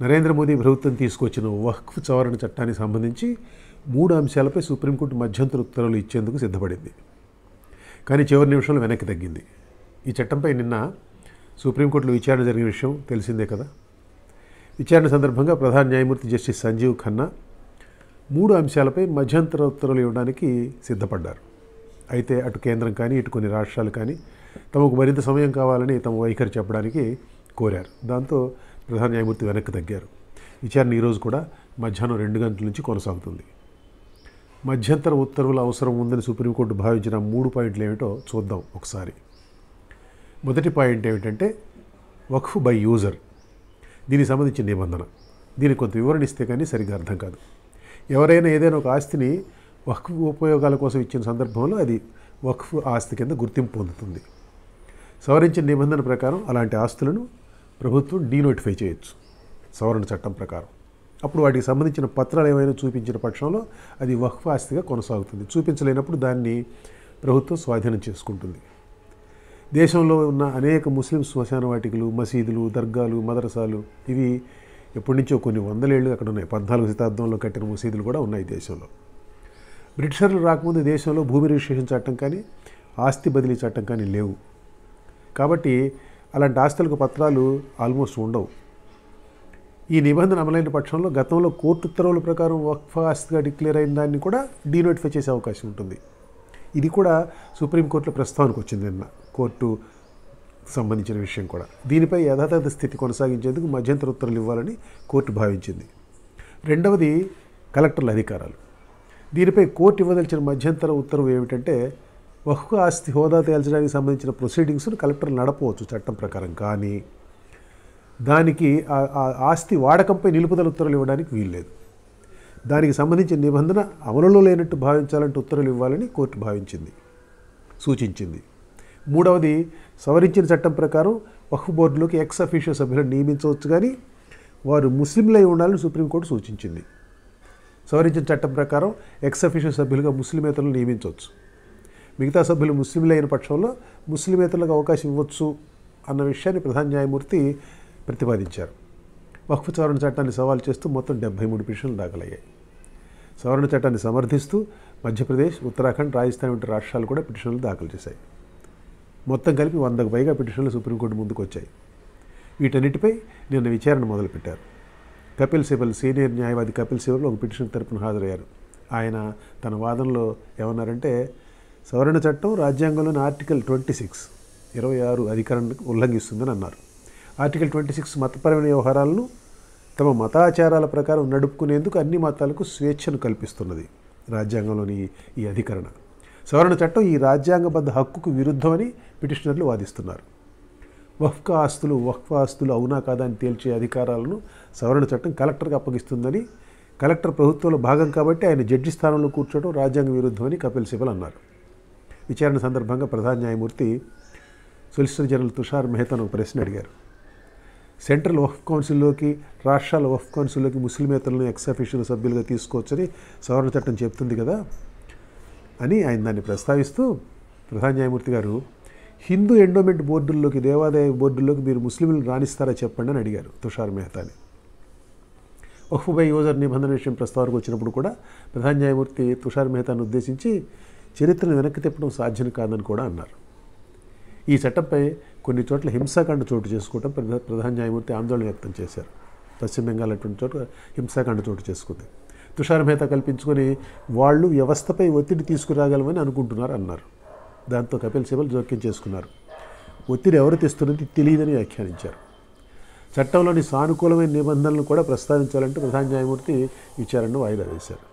నరేంద్ర మోదీ ప్రభుత్వం తీసుకొచ్చిన వక్ఫ్ సవరణ చట్టానికి సంబంధించి 3 అంశాలపై సుప్రీంకోర్టు మధ్యంతర ఉత్తర్వులు ఇచ్చేందుకు సిద్ధపడింది. కానీ చివరి నిమిషంలో వెనక్కి తగ్గింది. ఈ చట్టంపై నిన్న సుప్రీంకోర్టులో విచారణ జరిగిన విషయం తెలిసిందే కదా. విచారణ సందర్భంగా ప్రధాన న్యాయమూర్తి జస్టిస్ సంజీవ్ ఖన్నా 3 అంశాలపై మధ్యంతర ఉత్తర్వులు ఇవ్వడానికి సిద్ధపడ్డారు. అయితే అటు కేంద్రం కానీ ఇటు కొన్ని రాష్ట్రాలు కానీ తమకు మరింత సమయం కావాలని తమ వైఖరి చెప్పడానికి కోరారు. దాంతో ప్రధాన న్యాయమూర్తి వెనక్కి తగ్గారు. విచారణ ఈరోజు కూడా మధ్యాహ్నం 2 గంటల నుంచి కొనసాగుతుంది. మధ్యంతర ఉత్తర్వుల అవసరం ఉందని సుప్రీంకోర్టు భావించిన 3 పాయింట్లు ఏమిటో చూద్దాం ఒకసారి. మొదటి పాయింట్ ఏమిటంటే వక్ఫ్ బై యూజర్. దీనికి సంబంధించిన నిబంధన. దీనికి కొంత వివరణ ఇస్తే కానీ సరిగ్గా అర్థం కాదు. ఎవరైనా ఏదైనా ఒక ఆస్తిని వక్ఫ్ ఉపయోగాల కోసం ఇచ్చిన సందర్భంలో అది వక్ఫ్ ఆస్తి కింద గుర్తింపు పొందుతుంది. సవరించిన నిబంధన ప్రకారం అలాంటి ఆస్తులను ప్రభుత్వం డీనోటిఫై చేయొచ్చు సవరణ చట్టం ప్రకారం. అప్పుడు వాటికి సంబంధించిన పత్రాలు ఏమైనా చూపించిన పక్షంలో అది వక్ఫ్ ఆస్తిగా కొనసాగుతుంది. చూపించలేనప్పుడు దాన్ని ప్రభుత్వం స్వాధీనం చేసుకుంటుంది. దేశంలో ఉన్న అనేక ముస్లిం శ్మశాన వాటికలు, మసీదులు, దర్గాలు, మదరసాలు ఇవి ఎప్పటి నుంచో కొన్ని వందలేళ్ళు అక్కడ ఉన్నాయి. 14వ శతాబ్దంలో కట్టిన మసీదులు కూడా ఉన్నాయి దేశంలో. బ్రిటిషర్లు రాకముందు దేశంలో భూమి రిజిస్ట్రేషన్ చట్టం కానీ ఆస్తి బదిలీ చట్టం కానీ లేవు. కాబట్టి అలాంటి ఆస్తులకు పత్రాలు ఆల్మోస్ట్ ఉండవు. ఈ నిబంధన అమలైన పక్షంలో గతంలో కోర్టు ఉత్తర్వుల ప్రకారం వక్ఫ్ ఆస్తిగా డిక్లేర్ అయిన దాన్ని కూడా డీనోటిఫై చేసే అవకాశం ఉంటుంది. ఇది కూడా సుప్రీంకోర్టులో ప్రస్తావనకు వచ్చింది నిన్న, కోర్టు సంబంధించిన విషయం కూడా. దీనిపై యథాతథ స్థితి కొనసాగించేందుకు మధ్యంతర ఉత్తర్వులు ఇవ్వాలని కోర్టు భావించింది. రెండవది కలెక్టర్ల అధికారాలు. దీనిపై కోర్టు ఇవ్వదలిచిన మధ్యంతర ఉత్తర్వు ఏమిటంటే వక్ఫ్ ఆస్తి హోదా తేల్చడానికి సంబంధించిన ప్రొసీడింగ్స్ను కలెక్టర్ నడపవచ్చు చట్టం ప్రకారం. కానీ దానికి ఆ ఆస్తి వాడకంపై నిలుపుదల ఉత్తర్వులు ఇవ్వడానికి వీల్లేదు. దానికి సంబంధించిన నిబంధన అమలులో లేనట్టు భావించాలంటే ఉత్తర్వులు ఇవ్వాలని కోర్టు సూచించింది. మూడవది సవరించిన చట్టం ప్రకారం వక్ఫ్ బోర్డులోకి ఎక్స్ అఫీషియో సభ్యులను నియమించవచ్చు, కానీ వారు ముస్లింలై ఉండాలని సుప్రీంకోర్టు సూచించింది. సవరించిన చట్టం ప్రకారం ఎక్స్ అఫీషియో సభ్యులుగా ముస్లిమేతరులను నియమించవచ్చు. మిగతా సభ్యులు ముస్లింలు అయిన పక్షంలో ముస్లిమేతరులకు అవకాశం ఇవ్వచ్చు అన్న విషయాన్ని ప్రధాన న్యాయమూర్తి ప్రతిపాదించారు. వక్ఫ్ సవరణ చట్టాన్ని సవాల్ చేస్తూ మొత్తం 73 పిటిషన్లు దాఖలయ్యాయి. సవరణ చట్టాన్ని సమర్థిస్తూ మధ్యప్రదేశ్, ఉత్తరాఖండ్, రాజస్థాన్ వంటి రాష్ట్రాలు కూడా పిటిషన్లు దాఖలు చేశాయి. మొత్తం కలిపి 100కు పైగా పిటిషన్లు సుప్రీంకోర్టు ముందుకు వచ్చాయి. వీటన్నిటిపై నిన్న విచారణ మొదలుపెట్టారు. కపిల్ సిబల్, సీనియర్ న్యాయవాది కపిల్ సిబల్ ఒక పిటిషన్ తరపున హాజరయ్యారు. ఆయన తన వాదనలో ఏమన్నారంటే సవరణ చట్టం రాజ్యాంగంలోని ఆర్టికల్ 26 అధికారాన్ని ఉల్లంఘిస్తుందని అన్నారు. ఆర్టికల్ 26 మతపరమైన వ్యవహారాలను తమ మతాచారాల ప్రకారం నడుపుకునేందుకు అన్ని మతాలకు స్వేచ్ఛను కల్పిస్తున్నది రాజ్యాంగంలోని ఈ అధికరణ. సవరణ చట్టం ఈ రాజ్యాంగబద్ధ హక్కుకు విరుద్ధమని పిటిషనర్లు వాదిస్తున్నారు. వక్ఫ్ ఆస్తులు అవునా కాదా అని తేల్చే అధికారాలను సవరణ చట్టం కలెక్టర్కి అప్పగిస్తుందని, కలెక్టర్ ప్రభుత్వంలో భాగం కాబట్టి ఆయన జడ్జి స్థానంలో కూర్చోవడం రాజ్యాంగ విరుద్ధమని కపిల్ సిబల్ అన్నారు. విచారణ సందర్భంగా ప్రధాన న్యాయమూర్తి సొలిసిటర్ జనరల్ తుషార్ మెహతాను ఒక ప్రశ్న అడిగారు. సెంట్రల్ వక్ఫ్ కౌన్సిల్లోకి, రాష్ట్రాల వక్ఫ్ కౌన్సిల్లోకి ముస్లిమేతరులను ఎక్స్ అఫీషియల్ సభ్యులుగా తీసుకోవచ్చని సవరణ చట్టం చెప్తుంది కదా అని ఆయన దాన్ని ప్రస్తావిస్తూ ప్రధాన న్యాయమూర్తి గారు హిందూ ఎండోమెంట్ బోర్డుల్లోకి, దేవాదాయ బోర్డుల్లోకి మీరు ముస్లింలను రాణిస్తారా చెప్పండి అని అడిగారు తుషార్ మెహతాని. వక్ఫ్ బై యూజర్ నిబంధన విషయం ప్రస్తావనకు వచ్చినప్పుడు కూడా ప్రధాన న్యాయమూర్తి తుషార్ మెహతాను ఉద్దేశించి చరిత్రను వెనక్కి తిప్పడం సాధ్యం కాదని కూడా అన్నారు. ఈ చట్టంపై కొన్ని చోట్ల హింసాకాండ చోటు చేసుకోవడం ప్రధాన న్యాయమూర్తి ఆందోళన వ్యక్తం చేశారు. పశ్చిమ బెంగాల్ అటువంటి చోట హింసాకాండ చోటు చేసుకుంది. తుషార్ మెహతా కల్పించుకొని వాళ్ళు వ్యవస్థపై ఒత్తిడి తీసుకురాగలమని అనుకుంటున్నారు అన్నారు. దాంతో కపిల్ సిబల్ జోక్యం చేసుకున్నారు. ఒత్తిడి ఎవరు తెస్తున్నది తెలియదని వ్యాఖ్యానించారు. చట్టంలోని సానుకూలమైన నిబంధనలను కూడా ప్రస్తావించాలంటూ ప్రధాన న్యాయమూర్తి విచారణను వాయిదా వేశారు.